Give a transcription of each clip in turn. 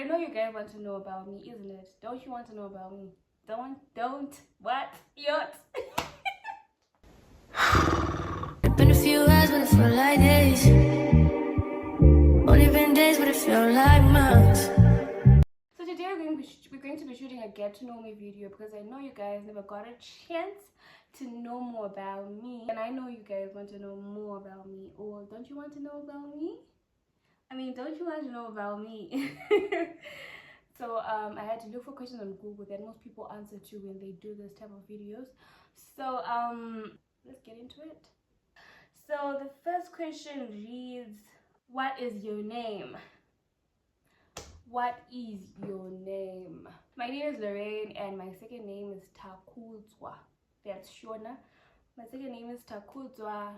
know you guys want to know about me, isn't it? Don't you want to know about me? What? Yacht. Been a few hours, but it felt like days. Only been days, but it felt like months. So today we're going to be shooting a get to know me video because I know you guys never got a chance to know more about me, and I know you guys want to know more about me. Or don't you want to know about me? I mean, don't you want to know about me? So I had to look for questions on Google that most people answer to when they do this type of videos. So let's get into it. So the first question reads, what is your name? What is your name? My name is Lorraine and my second name is Takudzwa. That's Shona. My second name is Takudzwa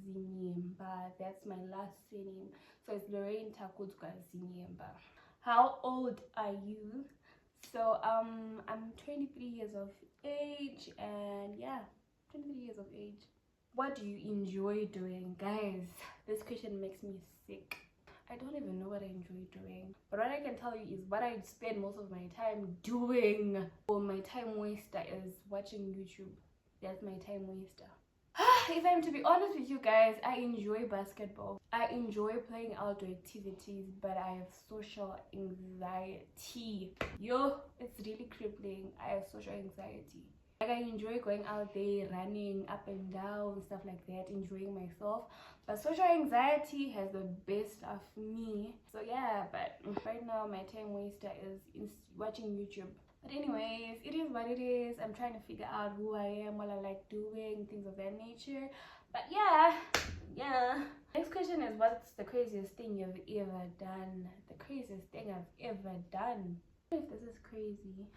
Zinyemba. That's my last surname. So it's Lorraine Takudzwa Zinyemba. How old are you? So I'm 23 years of age, and yeah, 23 years of age. What do you enjoy doing? Guys, this question makes me sick. I don't even know what I enjoy doing, but what I can tell you is what I spend most of my time doing, or my time waster, is watching YouTube. That's my time waster. If I'm to be honest with you guys, I enjoy basketball. I enjoy playing outdoor activities, but I have social anxiety. Yo, it's really crippling. I have social anxiety. Like, I enjoy going out there, running up and down, stuff like that, enjoying myself. But social anxiety has the best of me. So yeah, but right now my time waster is watching YouTube. But anyways, it is what it is. I'm trying to figure out who I am, what I like doing, things of that nature. But yeah. Next question is, what's the craziest thing you've ever done? The craziest thing I've ever done. I don't know if this is crazy.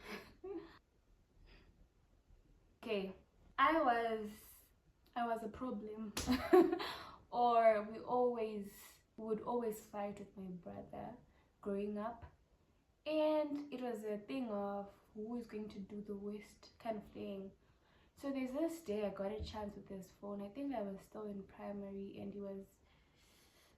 Okay, I was a problem. Or we would always fight with my brother growing up. And it was a thing of who is going to do the worst kind of thing. So there's this day I got a chance with his phone. I think I was still in primary and he was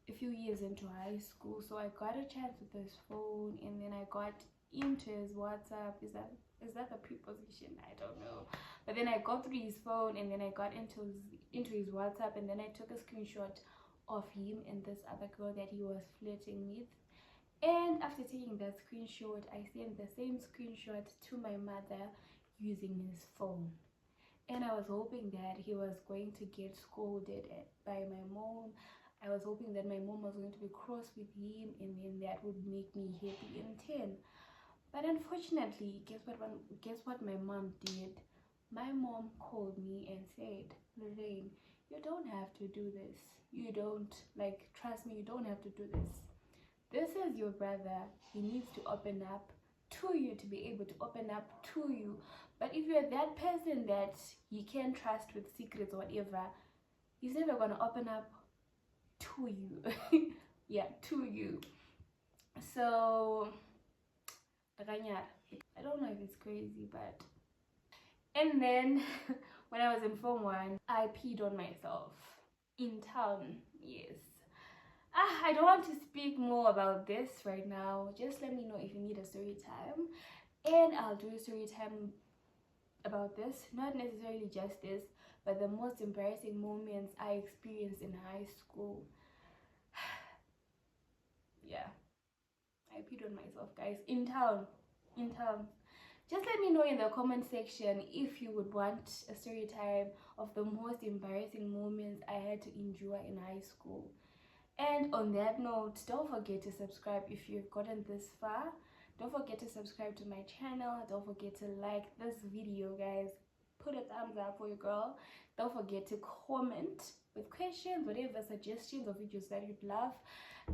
a few years into high school. So I got a chance with his phone, and then I got into his WhatsApp. Is that the preposition? I don't know. But then I got through his phone, and then I got into his WhatsApp, and then I took a screenshot of him and this other girl that he was flirting with. And after taking that screenshot, I sent the same screenshot to my mother using his phone. And I was hoping that he was going to get scolded by my mom. I was hoping that my mom was going to be cross with him, and then that would make me happy and 10. But unfortunately, guess what my mom did? My mom called me and said, Lorraine, you don't have to do this. You don't, trust me, you don't have to do this. This is your brother. He needs to open up to you, to be able to open up to you. But if you're that person that you can't trust with secrets or whatever, he's never going to open up to you. Yeah, to you. So I don't know if it's crazy, but... And then when I was in Form 1, I peed on myself in town. Yes. I don't want to speak more about this right now. Just let me know if you need a story time, and I'll do a story time about this. Not necessarily just this, but the most embarrassing moments I experienced in high school. Yeah, I peed on myself, guys, in town. Just let me know in the comment section if you would want a story time of the most embarrassing moments I had to endure in high school. And on that note, don't forget to subscribe if you've gotten this far. Don't forget to subscribe to my channel. Don't forget to like this video, guys. Put a thumbs up for your girl. Don't forget to comment with questions, whatever suggestions or videos that you'd love,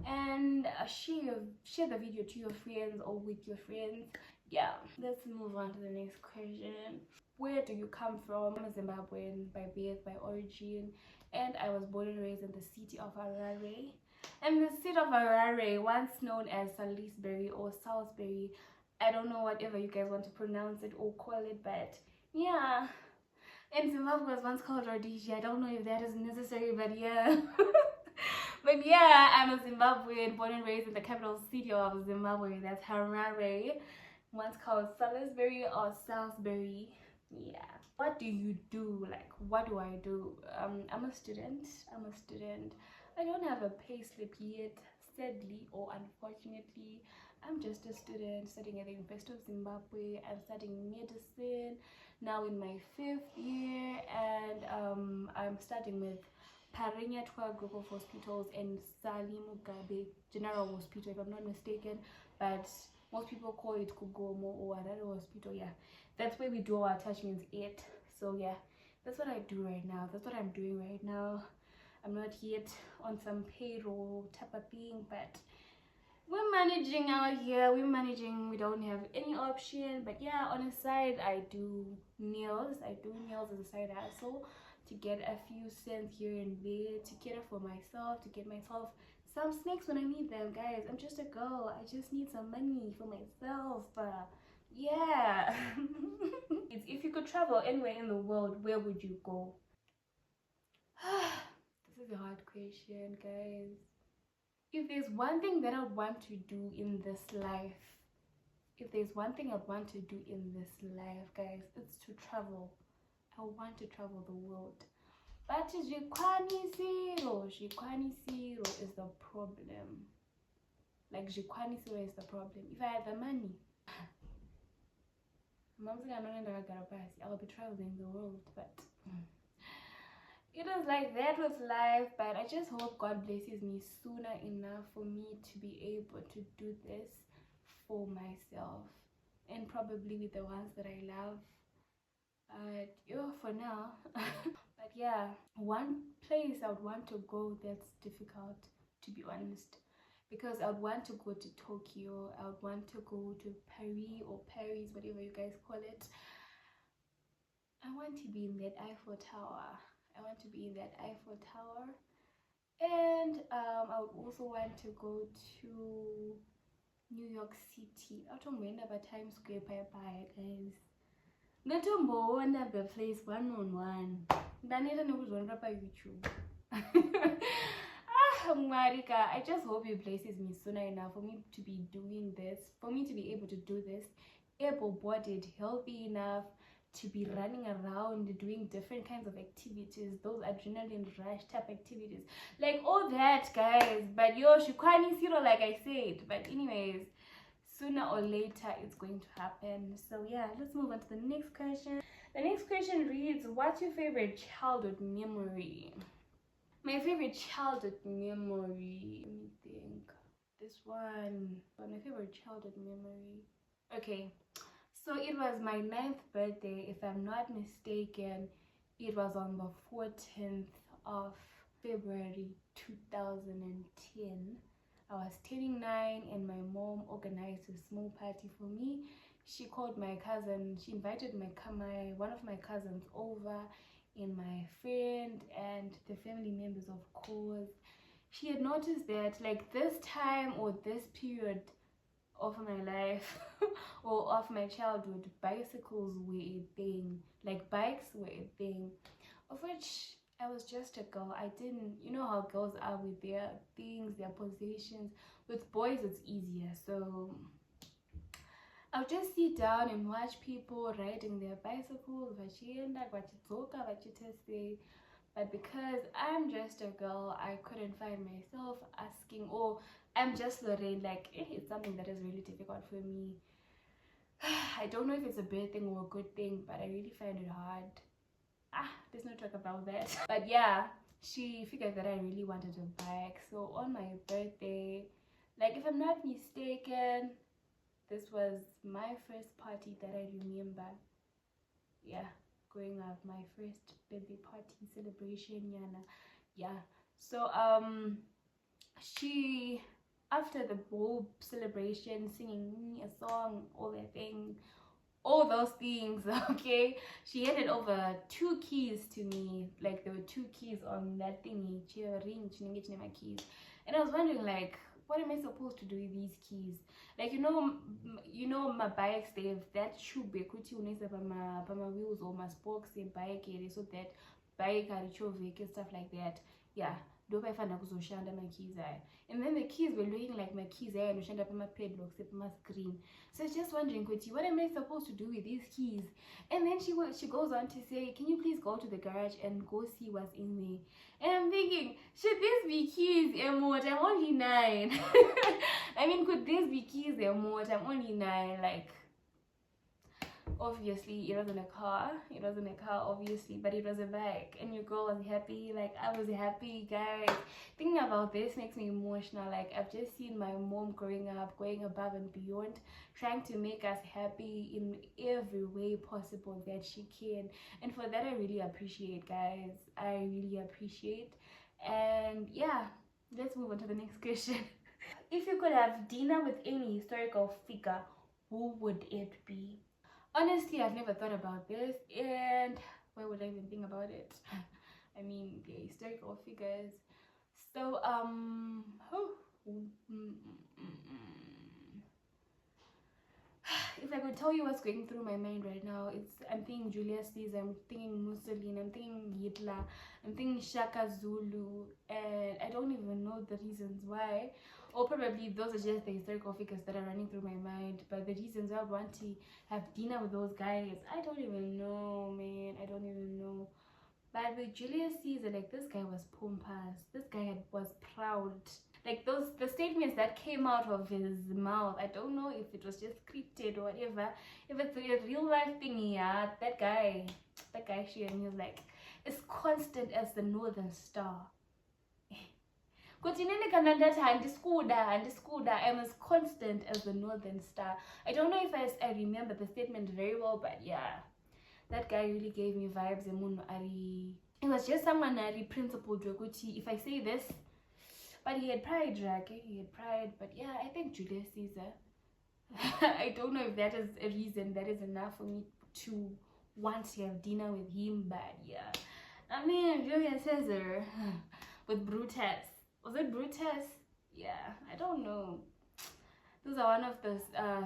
and share the video to your friends or with your friends. Yeah, let's move on to the next question. Where do you come from? I'm a Zimbabwean by birth, by origin, and I was born and raised in the city of Harare. And the city of Harare, once known as Salisbury or Salisbury, I don't know, whatever you guys want to pronounce it or call it, but yeah. And Zimbabwe was once called Rhodesia. I don't know if that is necessary, but yeah. But yeah, I'm a Zimbabwean, born and raised in the capital city of Zimbabwe. That's Harare. Once called Salisbury or Salisbury. Yeah. What do you do? Like, what do I do? I'm a student. I don't have a pay slip yet, sadly or unfortunately. I'm just a student studying at the University of Zimbabwe. I'm studying medicine now in my 5th year, and I'm studying with Parinya 12 Group of Hospitals and Sali Mugabe General Hospital, if I'm not mistaken, but most people call it Kugomo or another hospital. Yeah, that's where we do our attachments at. So yeah, that's what I do right now. That's what I'm doing right now. I'm not yet on some payroll type of thing, but we're managing out here. We're managing. We don't have any option. But yeah, on the side, I do nails. I do nails as a side hustle to get a few cents here and there, to cater for myself, to get myself some snacks when I need them. Guys, I'm just a girl. I just need some money for myself. Yeah. If you could travel anywhere in the world, where would you go? This is a hard question, guys. If there's one thing that I want to do in this life, if there's one thing I want to do in this life, guys, it's to travel. I want to travel the world. But zvikwanisiro is the problem. Like, zvikwanisiro is the problem. If I had the money, I'll be traveling the world, but it is like that with life. But I just hope God blesses me sooner enough for me to be able to do this for myself and probably with the ones that I love. For now. But yeah, one place I would want to go that's difficult, to be honest, because I would want to go to Tokyo. I would want to go to Paris or Paris, whatever you guys call it. I want to be in that Eiffel Tower. And I would also want to go to New York City. I don't remember about Times Square, guys. Ndatomboona the place one-on-one. Ndaneta nekuzviona paYouTube. Marika, I just hope he places me sooner enough for me to be doing this, for me to be able to do this, able-bodied, healthy enough to be running around doing different kinds of activities, those adrenaline rush type activities, like all that, guys. But zvikwanisiro, like I said. But anyways, sooner or later it's going to happen. So yeah, let's move on to the next question. The next question reads, what's your favorite childhood memory? My favorite childhood memory, let me think. This one, my favorite childhood memory. Okay, so it was my 9th birthday, if I'm not mistaken. It was on the 14th of February 2010. I was turning 9 and my mom organized a small party for me. She called my cousin, she invited one of my cousins over, and my friend and the family members, of course. She had noticed that like this time or this period of my life or of my childhood, bicycles were a thing. Like, bikes were a thing, of which I was just a girl. I didn't, you know how girls are with their things, their possessions. With boys it's easier. So I'll just sit down and watch people riding their bicycles, but because I'm just a girl, I couldn't find myself asking, oh, I'm just Lorraine, like it's something that is really difficult for me. I don't know if it's a bad thing or a good thing, but I really find it hard. Let's not talk about that. But yeah, she figured that I really wanted a bike. So on my birthday, like if I'm not mistaken, this was my first party that I remember. Yeah, growing up, my first birthday party celebration, Yana. Yeah. So she, after the whole celebration, singing me a song, all those things, okay, she handed over 2 keys to me. Like there were 2 keys on that thingy, ring, my keys, and I was wondering, like, what am I supposed to do with these keys? Like, you know my bikes, they have that tube ekuti unoisa pama wheels or my spokes bike, so that bike and stuff like that. Yeah, ndopaifanira kuzoshanda makeys aya. And then the keys were looking like my keys aya anoshanda pamapadlocks epama-screen. So I was just wondering, kuti, what am I supposed to do with these keys? And then she goes on to say, can you please go to the garage and go see what's in there? And I'm thinking, should this be keys emote? I'm only 9. I mean, could this be keys emote? I'm only 9. Like, obviously it wasn't a car, obviously, but it was a bike, and your girl was happy. Like, I was happy, guys. Thinking about this makes me emotional. Like, I've just seen my mom growing up, going above and beyond, trying to make us happy in every way possible that she can, and for that I really appreciate, guys. I really appreciate. And yeah, let's move on to the next question. If you could have dinner with any historical figure, who would it be? Honestly, I've never thought about this, and why would I even think about it? I mean, they're historical figures. So, if I could tell you what's going through my mind right now, I'm thinking Julius Caesar, I'm thinking Mussolini, I'm thinking Hitler, I'm thinking Shaka Zulu, and I don't even know the reasons why. Or probably those are just the historical figures that are running through my mind. But the reasons I want to have dinner with those guys, I don't even know, man. I don't even know. But with Julius Caesar, like, this guy was pompous. This guy was proud. Like, the statements that came out of his mouth, I don't know if it was just scripted or whatever. If it's a real life thing, yeah, that guy, she, and he was like, as constant as the northern star. I'm as constant as the northern star. I don't know if I remember the statement very well, but yeah, that guy really gave me vibes. It was just someone principled. If I say this, but he had pride, but yeah, I think Julius Caesar. I don't know if that is a reason that is enough for me to want to have dinner with him, but yeah, I mean, Julius Caesar with Brutus. Was it Brutus? Yeah, I don't know. Those are one of the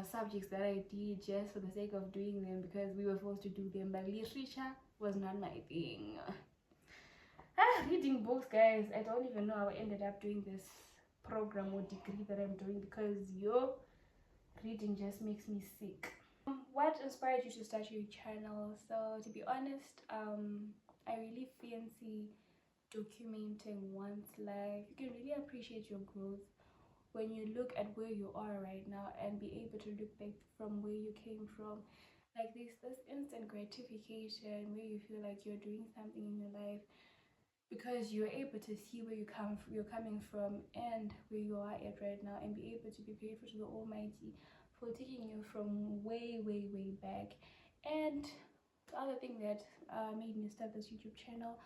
subjects that I did just for the sake of doing them, because we were forced to do them, but literature was not my thing. Reading books, guys, I don't even know how I ended up doing this program or degree that I'm doing, because reading just makes me sick. What inspired you to start your channel? So, to be honest, I really fancy documenting one's life. You can really appreciate your growth when you look at where you are right now and be able to look back from where you came from. Like, this instant gratification where you feel like you're doing something in your life because you're able to see where you're coming from and where you are at right now, and be able to be grateful to the Almighty for taking you from way back. And the other thing that made me start this YouTube channel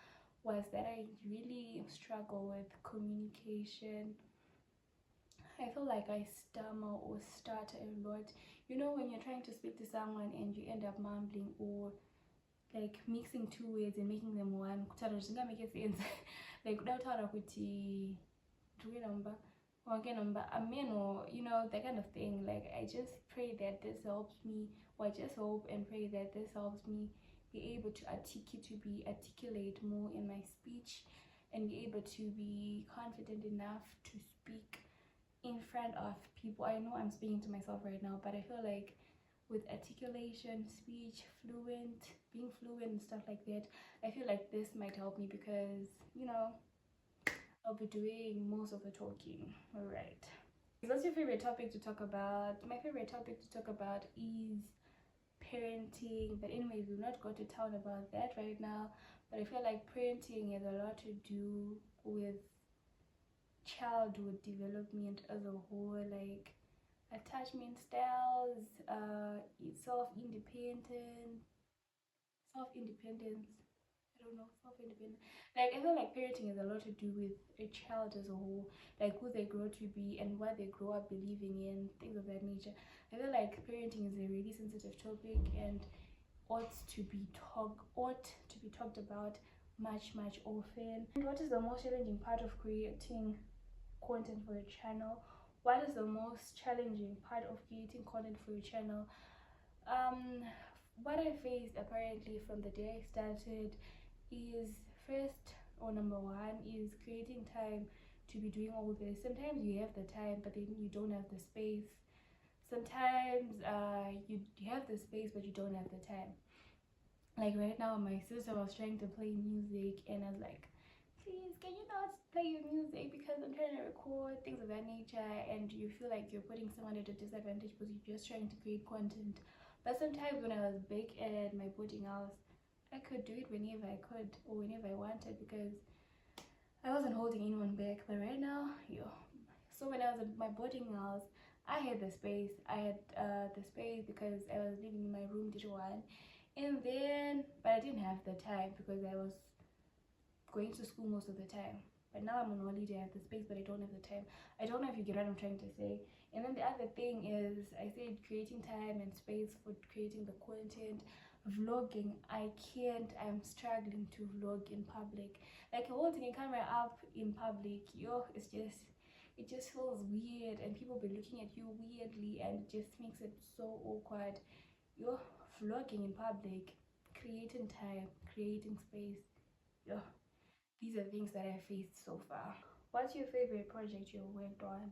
was that I really struggle with communication. I feel like I stammer or stutter a lot. You know, when you're trying to speak to someone and you end up mumbling or like mixing two words and making them one. Doesn't make sense. Like, number amen, or you know, that kind of thing. Like, I just pray that this helps me, or I just hope and pray that this helps me be able to articulate more in my speech, and be able to be confident enough to speak in front of people. I know I'm speaking to myself right now, but I feel like with articulation, speech, being fluent and stuff like that, I feel like this might help me, because, you know, I'll be doing most of the talking. All right, what's your favorite topic to talk about? My favorite topic to talk about is parenting, but anyways, we'll not go to town about that right now. But I feel like parenting has a lot to do with childhood development as a whole, like attachment styles, self-independence. I don't know, self-independence. Like, I feel like parenting has a lot to do with a child as a whole, like who they grow to be and what they grow up believing in, things of that nature. I feel like parenting is a really sensitive topic and ought to be talked about much often. And what is the most challenging part of creating content for your channel? What is the most challenging part of creating content for your channel? What I faced apparently from the day I started is, first or number one is creating time to be doing all this. Sometimes you have the time, but then you don't have the space. Sometimes you have the space, but you don't have the time. Like right now, my sister was trying to play music, and I was like, please, can you not play your music, because I'm trying to record things of that nature, and you feel like you're putting someone at a disadvantage because you're just trying to create content. But sometimes when I was back at my boarding house, I could do it whenever I could or whenever I wanted, because I wasn't holding anyone back. But right now, yo. So when I was at my boarding house, I had the space. I had the space because I was living in my room, one, and then but I didn't have the time because I was going to school most of the time. But now I'm on holiday, I have the space, but I don't have the time. I don't know if you get what I'm trying to say. And then the other thing is, I said creating time and space for creating the content. Vlogging, I'm struggling to vlog in public. Like holding a camera up in public, it just feels weird, and people be looking at you weirdly, and it just makes it so awkward. Vlogging in public, creating time, creating space, these are things that I faced so far. What's your favorite project you worked on?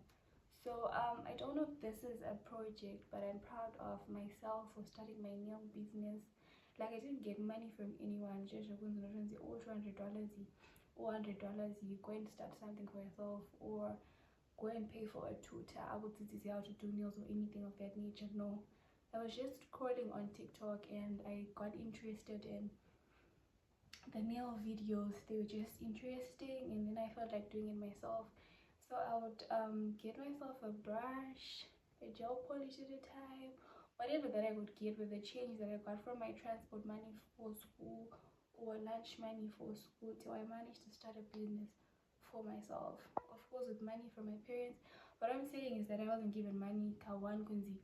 So I don't know if this is a project, but I'm proud of myself for starting my nail business. Like I didn't get money from anyone, just $200 or $100, you go and start something for yourself, or go and pay for a tutor. I would see how to do nails or anything of that nature. No, I was just scrolling on TikTok and I got interested in the nail videos. They were just interesting, and then I felt like doing it myself. So I would get myself a brush, a gel polish at a time, whatever that I would get with the change that I got from my transport money for school or lunch money for school, till I managed to start a business for myself, of course with money from my parents. What I'm saying is that I wasn't given money. Kawan Kunzi,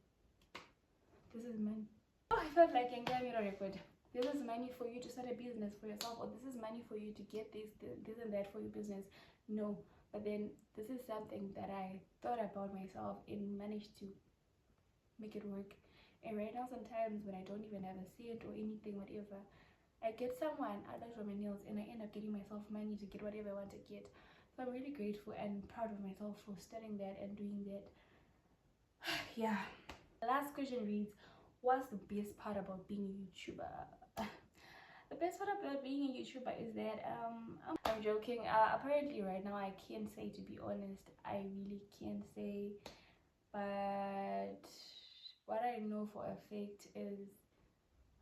this is money. Oh, I felt like I'm getting a record. This is money for you to start a business for yourself, or this is money for you to get this and that for your business. No, but then this is something that I thought about myself and managed to make it work. And right now, sometimes when I don't even have a cent or anything, whatever, I get someone other from my nails, and I end up getting myself money to get whatever I want to get. So I'm really grateful and proud of myself for studying that and doing that. Yeah. The last question reads, what's the best part about being a YouTuber? The best part about being a YouTuber is that I'm joking. Apparently right now I can't say, to be honest. I really can't say, but what I know for a fact is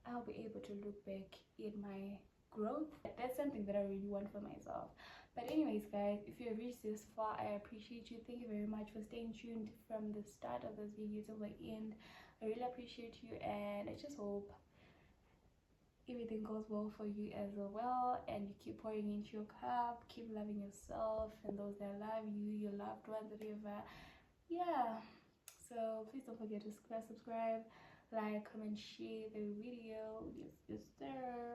I'll be able to look back at my growth. That's something that I really want for myself. But anyways guys, if you have reached this far, I appreciate you. Thank you very much for staying tuned from the start of this video to the end. I really appreciate you, and I just hope everything goes well for you as well, and you keep pouring into your cup, keep loving yourself and those that love you, your loved ones, whatever. Yeah, so please don't forget to subscribe, like, comment, share the video. Yes sir.